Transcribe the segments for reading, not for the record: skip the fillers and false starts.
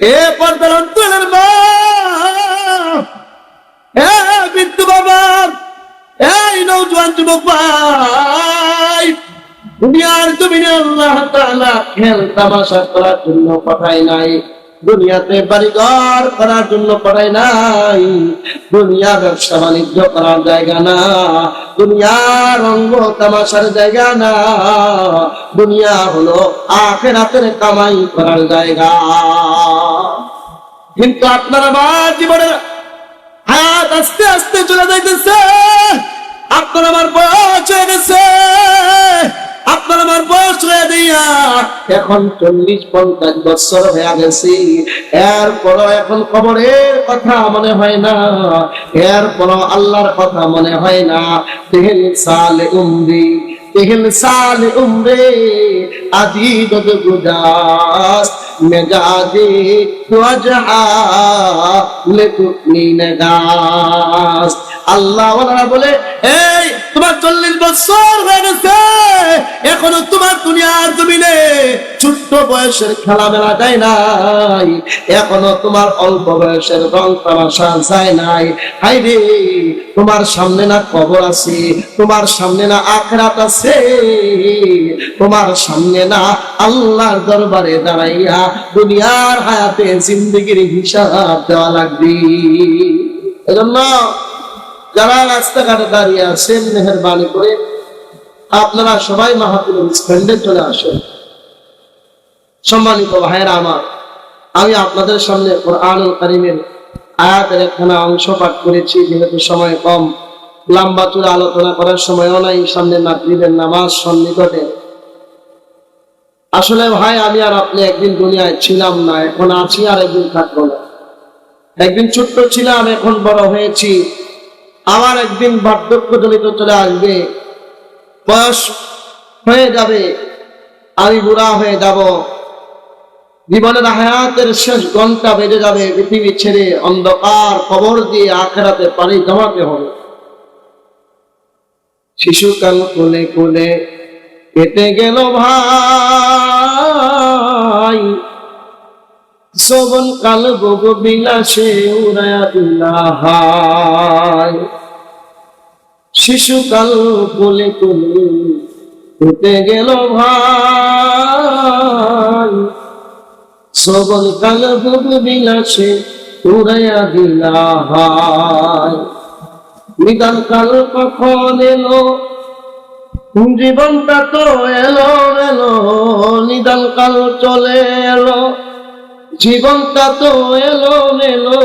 এ পর্দার অন্তরের মা, এ বৃদ্ধ বাবা, এই নওজোয়ান যুবক ভাই, দুনিয়ার জমিনে আল্লাহ তাআলা খেল তামাশা করার জন্য পাঠায় নাই, দুনিয়াতে বাড়িঘর করার জন্য পাঠায় নাই। দুনিয়া ব্যবসা বাণিজ্য করার জায়গা না, দুনিয়ার রঙ্গ তামাশার জায়গা না, দুনিয়া হলো আখিরাতের কামাই করার জায়গা। কিন্তু আপনার আমার জীবনের হায়াত আস্তে আস্তে চলে যাইতেছে, আপনার আমার বয়স হয়ে গেছে, আপনার আমার বয়স হয়ে দিয়া এখন 40-50 বছর হয়ে গেছে। এরপরও এখন কবরের কথা মনে হয় না, এরপরও আল্লাহর কথা মনে হয় না। তেহেল সাল উমরি, তেহেল সাল উমরে আদিদত গুজাস মেজাজে ওয়াজহা লেতুনি নগাস। আল্লাহ ওয়ালা বলে, এই তোমার 40 বছর হয়ে গেছে, এখনো তোমার দুনিয়ার জমিনে ছোট্ট বয়সের খেলামেলা যায় নাই, এখনো তোমার অল্প বয়সের রং তামাশা যায় নাই। হায় রে, তোমার সামনে না কবর আছে, তোমার সামনে না আখিরাত আছে, তোমার সামনে না আল্লাহর দরবারে দাঁড়াইয়া দুনিয়ার হায়াতে জিন্দেগির হিসাব দেওয়া লাগবে। এজন্য যারা রাস্তাঘাটে দাঁড়িয়ে আছেন, মেহেরবানি করে আপনারা সবাই মাহফিলের স্ট্যান্ডে চলে আসেন। সম্মানিত ভাইয়েরা আমার, আমি আপনাদের সামনে কোরআনুল কারীমের আয়াতের একখানা অংশ পাঠ করেছি। যেহেতু সময় কম, লম্বা চূড়া আলোচনা করার সময়ও নাই, সামনে মাগরিবের নামাজ সন্নিকটে। আসলে ভাই, আমি আর আপনি একদিন দুনিয়ায় ছিলাম না, এখন আছি, আর একদিন থাকবো না। একদিন ছোট্ট ছিলাম, এখন বড় হয়েছি, আবার একদিন বার্ধক্য জনিত চলে আসবে, বয়স হয়ে যাবে, আমি বুড়া হয়ে যাব, জীবনের হায়াতের শেষ ঘন্টা বেজে যাবে, পৃথিবী ছেড়ে অন্ধকার কবর দিয়ে আখিরাতে পাড়ি জমাতে হবে। শিশুকাল কোলে কোলে কেটে গেল ভাই, যৌবন কাল ভোগ বিলাসে উড়ায়া দিলা হায়। শিশুকাল কোলে কোলে কেটে গেল ভাই, যৌবন কাল ভোগ বিলাসে উড়ায়া দিলা হায়। নিদান কাল কখন এলো, জীবনটা তো এলো এলো, নিদান কাল চলে এলো, জীবনটা তো এলো এলো,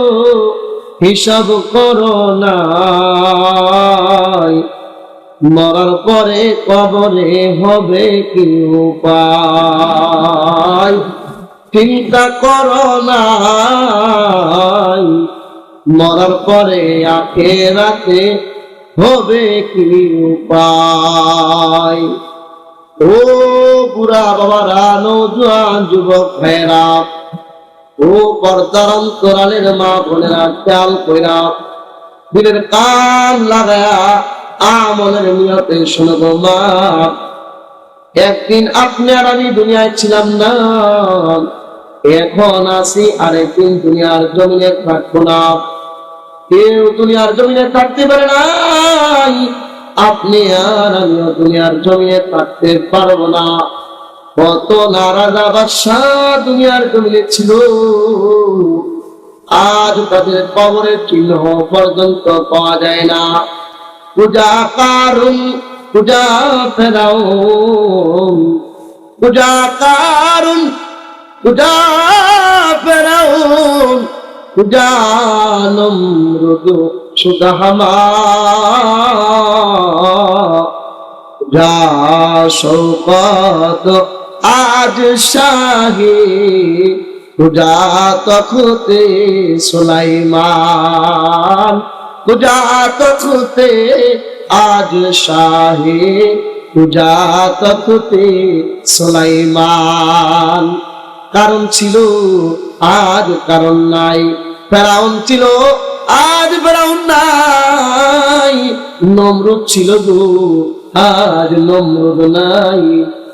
হিসাব করো না, মরার পরে কবরে হবে কি উপায়, চিন্তা করো না, মরার পরে আখিরাতে হবে কি উপায়। ও বুড়া বাবারা, নওজোয়ান যুবক ভাইরা, ও পর্দার অন্তরালের মা বোনেরা, খেয়াল কইরা দিলের কান লাগায়া আমলের নিয়তে শুনবো মা। একদিন আপনি আর আমি দুনিয়ায় ছিলাম না, এখন আছি, আর একদিন দুনিয়ার জমিনে থাকবো না। কেউ দুনিয়ার জমিনে থাকতে পারে নাই, আপনি আর আমিও দুনিয়ার জমিনে থাকতে পারবো না। কত নারাজা বাদশাহ দুনিয়ার জমিনে ছিল, আজ তাদের কবরের চিহ্ন পর্যন্ত পাওয়া যায় না। পূজা কারুন, পূজা ফেরাউন, পূজা কারুন, পূজা ফেরাউন, পূজা নমরুদ সুদাহামা, পূজা শৌকত আজ শাহী, পূজা তখতে সুলাইমান, পূজা তখতে আজ শাহী, পূজা তখতে সুলাইমান। কারণ ছিল, আজ কারণ নাই। ফেরাউন ছিল, আজ ফেরাউন নাই। নমরুদ ছিল গো, আজ নমরুদ নাই।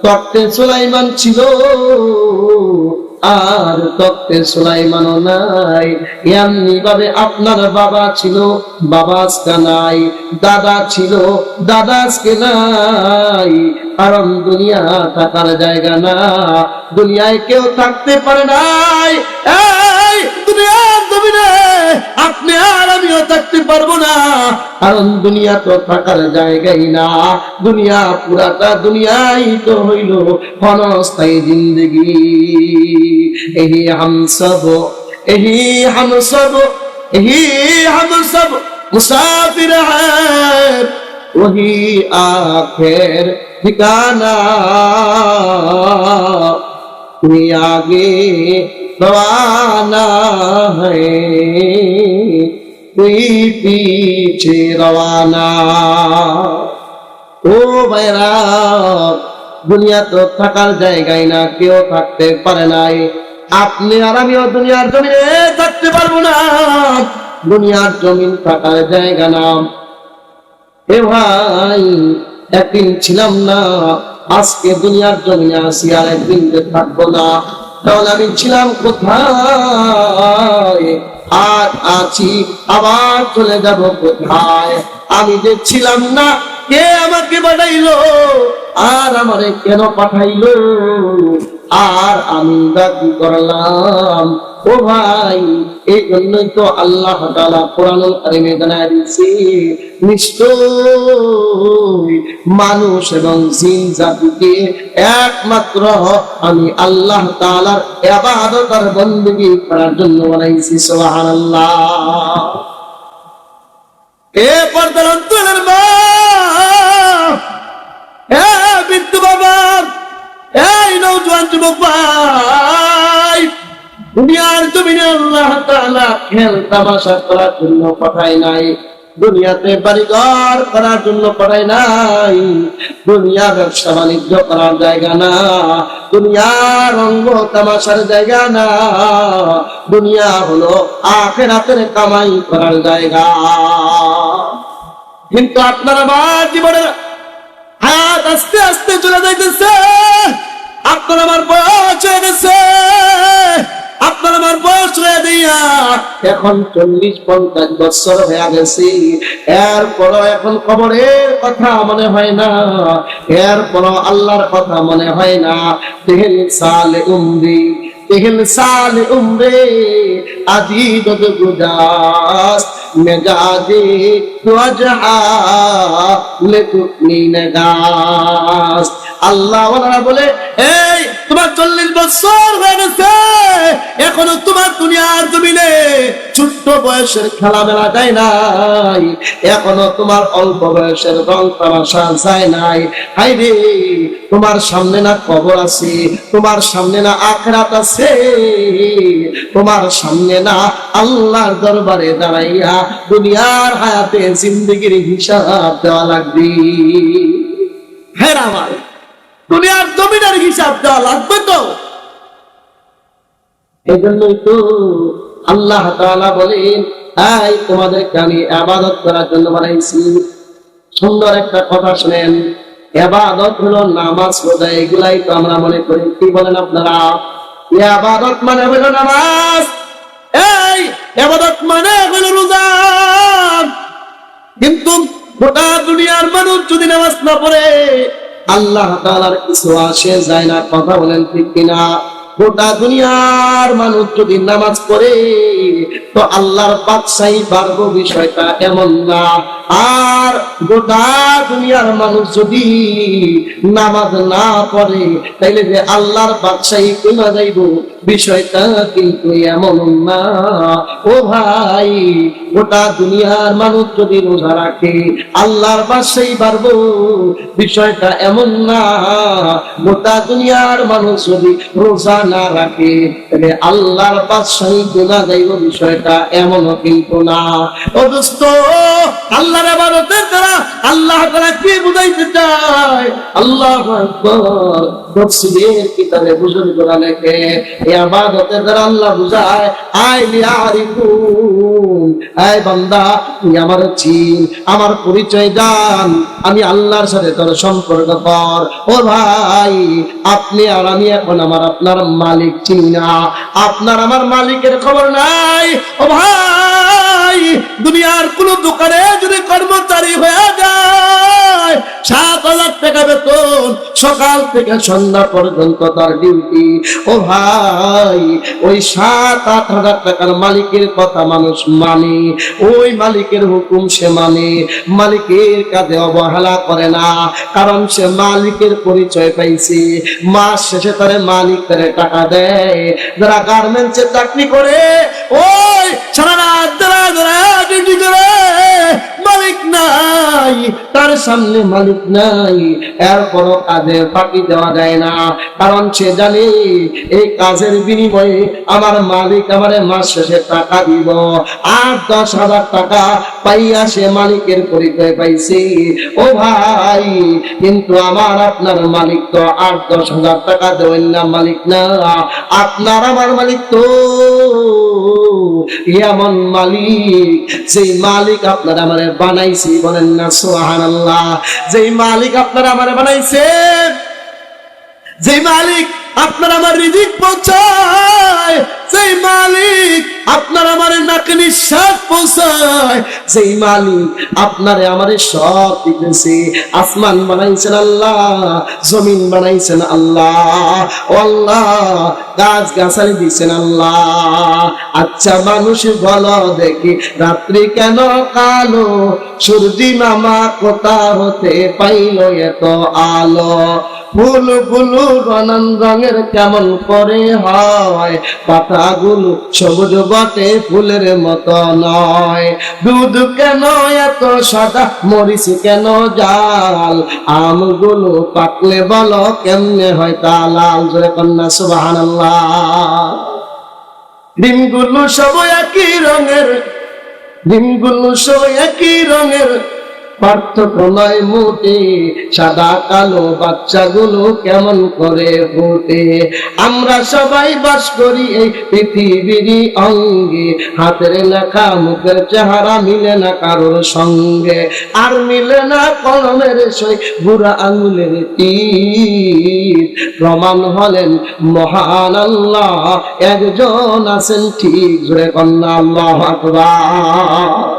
তখতে সুলাইমান ছিল, আর তক্তে সুলাইমানও নাই। এমনি ভাবে আপনার বাবা ছিল, বাবা আজকে নাই, দাদা ছিল, দাদা আজকে নাই। কারণ দুনিয়া থাকার জায়গা না, দুনিয়ায় কেউ থাকতে পারে নাই। এই দুনিয়ার জমিনে আপনি আর আমিও থাকতে পারবো না, কারণ দুনিয়া তো থাকার জায়গাই না। দুনিয়া পুরাটা দুনিয়াই তো হইল ক্ষণস্থায়ী জিন্দগি। এহি হাম সব, এহি হাম সব, এহি হাম সব মুসাফির হ্যায়, वही आखिर ठिकाना, कोई आगे रवाना है, कोई पीछे रवाना। ও ভাইরা, দুনিয়া তো থাকার জায়গায় না, কেউ থাকতে পারে নাই। আপনি আর আমিও দুনিয়ার জমিনে থাকতে পারবো না, দুনিয়ার জমিন থাকার জায়গা না। এ ভাই, একদিন ছিলাম না, আজকে দুনিয়ার জমিনে আসি, আর একদিন যে থাকবো না, তাহলে আমি ছিলাম কোথায়? আর আছি, আবার চলে যাব কোথায়? আমি যে ছিলাম না, কে আমাকে বানাইলো, আর আমারে কেন পাঠাইলো, আর আমি কি করলাম? ও ভাই, এই জন্যই তো আল্লাহ তাআলা কোরআনুল কারীমে জানায় দিয়েছে, নিশ্চয় মানুষ এবং জিন জাতিকে একমাত্র আমি আল্লাহ তাআলার ইবাদত আর বندگی করার জন্য বানাইছি। সুবহানাল্লাহ। এ পর্দার অন্তরের মা, এ বিদ্যু বাবা, এই নওজোয়ান যুবক ভাই, দুনিয়ার জমিনে আল্লাহ তাআলা খেল তামাশা করার জন্য পাঠায় নাই, দুনিয়াতে বাড়িঘর করার জন্য পাঠায় নাই। দুনিয়া ব্যবসা বাণিজ্য করার জায়গা না, দুনিয়া রঙ্গ তামাশার জায়গা না, দুনিয়া হলো আখিরাতের কামাই করার জায়গা। কিন্তু আপনার আমার জীবনের হায়াত আস্তে আস্তে চলে যাইতেছে, আপনার আমার বয়স হয়ে গেছে, আপনার আমার বয়স হয়ে দিয়া এখন 40-50 বছর হয়ে গেছে। এরপরও এখন কবরের কথা মনে হয় না, এরপরও আল্লাহর কথা মনে হয় না। তেহেল সালে উমরি, তেহেল সালে উমরে আদি দদ গুজাস মেজাজে তুজহা লেতুনি নগাস। আল্লাহ ওয়ালা বলে, এই তোমার 40 বছর হয়ে গেছে, এখনো তোমার দুনিয়ার জমিনে ছোট্ট বয়সের খেলামেলা যায় নাই, এখনো তোমার অল্প বয়সের রং তামাশা যায় নাই। হাই রে, তোমার সামনে না কবর আছে, তোমার সামনে না আখিরাত আছে, তোমার সামনে না আল্লাহর দরবারে দাঁড়াইয়া দুনিয়ার হায়াতে জিন্দেগির হিসাব দেওয়া লাগবে। হ্যাঁ আমার দুনিয়ার জমিনের হিসাব দেওয়া লাগবে তো। এই জন্যই তো আল্লাহ তাআলা বলেন, এই তোমাদেরকে আমি ইবাদত করার জন্য বানাইছি। সুন্দর একটা কথা শুনেন, ইবাদত হলো নামাজ রোজা, এগুলাই তো আমরা মনে করি। কি বলেন আপনারা? ইবাদত মানে হলো নামাজ, এই ইবাদত মানে হলো রোজা। কিন্তু গোটা দুনিয়ার মানুষ যদি নামাজ না পড়ে, আল্লাহ তাআলার কিছু আসে যায় না। কথা বলেন ঠিক কিনা? গোটা দুনিয়ার মানুষ যদি নামাজ পড়ে, তো আল্লাহর বাদশাহী বাড়বো, বিষয়টা এমন না। আর গোটা দুনিয়ার মানুষ যদি নামাজ না পড়ে, তাইলে যে আল্লাহর বাদশাহী কমে যাইব, বিষয়টা কিন্তু এমন না। ও ভাই, গোটা দুনিয়ার মানুষ যদি রোজা রাখে, আল্লাহর বাদশাহী বাড়বো, বিষয়টা এমন না। গোটা দুনিয়ার মানুষ যদি রোজা না রাখে, তাহলে আল্লাহর বাদশাহী কমে যাইব, বিষয়টা এমনও কিন্তু না। ও দোস্ত, আল্লাহর ইবাদতের দ্বারা আল্লাহ তাআলা কি বুঝাইতে চায়? আল্লাহু আকবার। তাফসীরের কিতাবে বুজুর্গরা লেখে এই ইবাদতের দ্বারা আল্লাহ বুঝায় আইলি আরিফুন, এই বান্দা তুই আমার চিন, আমার পরিচয় জান, আমি আল্লাহর সাথে তোর সম্পর্ক কর। ও ভাই, আপনি আর আমি এখন আমার আপনার মালিক চিনি না, আপনার আমার মালিকের খবর নাই। ও ভাই, দুনিয়ার কোন দোকানে যদি কর্মচারী হয়ে যায়, 7,000 টাকা বেতন, সকাল থেকে সন্ধ্যা পর্যন্ত তার ডিউটি। ও ভাই, ওই 7-8 হাজার টাকার মালিকের কথা মানুষ মানে, ওই মালিকের হুকুম সে মানে, মালিকের কাজে অবহেলা করে না, কারণ সে মালিকের পরিচয় পাইছে। মাস শেষে তার মালিক তারে টাকা দেয়। যারা গার্মেন্টসে চাকরি করে, ওই সারা রাত যারা ডিউটি করে, মালিক নাই, তার সামনে মালিক নাই, এরপরও কাজে ফাঁকি দেওয়া যায় না, কারণ সে জানে এই কাজের বিনিময়ে আমার মালিক আমারে মাস শেষে টাকা দিব। 8-10 হাজার টাকা পাইয়া সে মালিকের পরিচয় পাইছে। ও ভাই, কিন্তু আমার আপনার মালিক তো 8-10 হাজার টাকা দেবেন না মালিক না, আপনার আমার মালিক তো এমন মালিক, যেই মালিক আপনার আমারে বানাইছে, বলেন না সুবহানাল্লাহ। যেই মালিক আপনার আমারে বানাইছে, যেই মালিক আপনার আমার রিজিক পৌঁছায়, যেই মালিক আপনার আমার নাকে নিঃশ্বাস পৌঁছায়, যেই মালিক আপনারে আমারে সব দিতেছে। আসমান বানাইছেন আল্লাহ, জমিন বানাইছেন আল্লাহ, ও আল্লাহ গাছ গাছালি দিছেন আল্লাহ। আচ্ছা মানুষ বলো দেখি, রাত্রি কেন কালো, সূর্য মামা কোথা হতে পাইল এত আলো? ফুল ফুল নানান রঙের কেমন করে হয়, পাতাগুলো সবুজ বটে ফুলের মতো নয়। দুধ কেন এত সাদা, মরিচ কেন জাল, আমগুলো পাকলে বলো কেমনে হয় তা লাল? জোরে কন্যা সুবহানাল্লাহ। ডিমগুলো সব একই রঙের, ডিমগুলো সব একই রঙের, পার্থক্য নয় মোটে, সাদা কালো বাচ্চাগুলো কেমন করে ফোটে। আমরা সবাই বাস করি এই পৃথিবীর অঙ্গে, হাতের লেখা মুখের চেহারা মিলে না কারোর সঙ্গে, আর মিলে না কলমের সই বুড়া আঙুলের তীর। প্রমাণ হলেন মহান আল্লাহ একজন আছেন ঠিক। জোরে কন্যা আল্লাহু আকবার।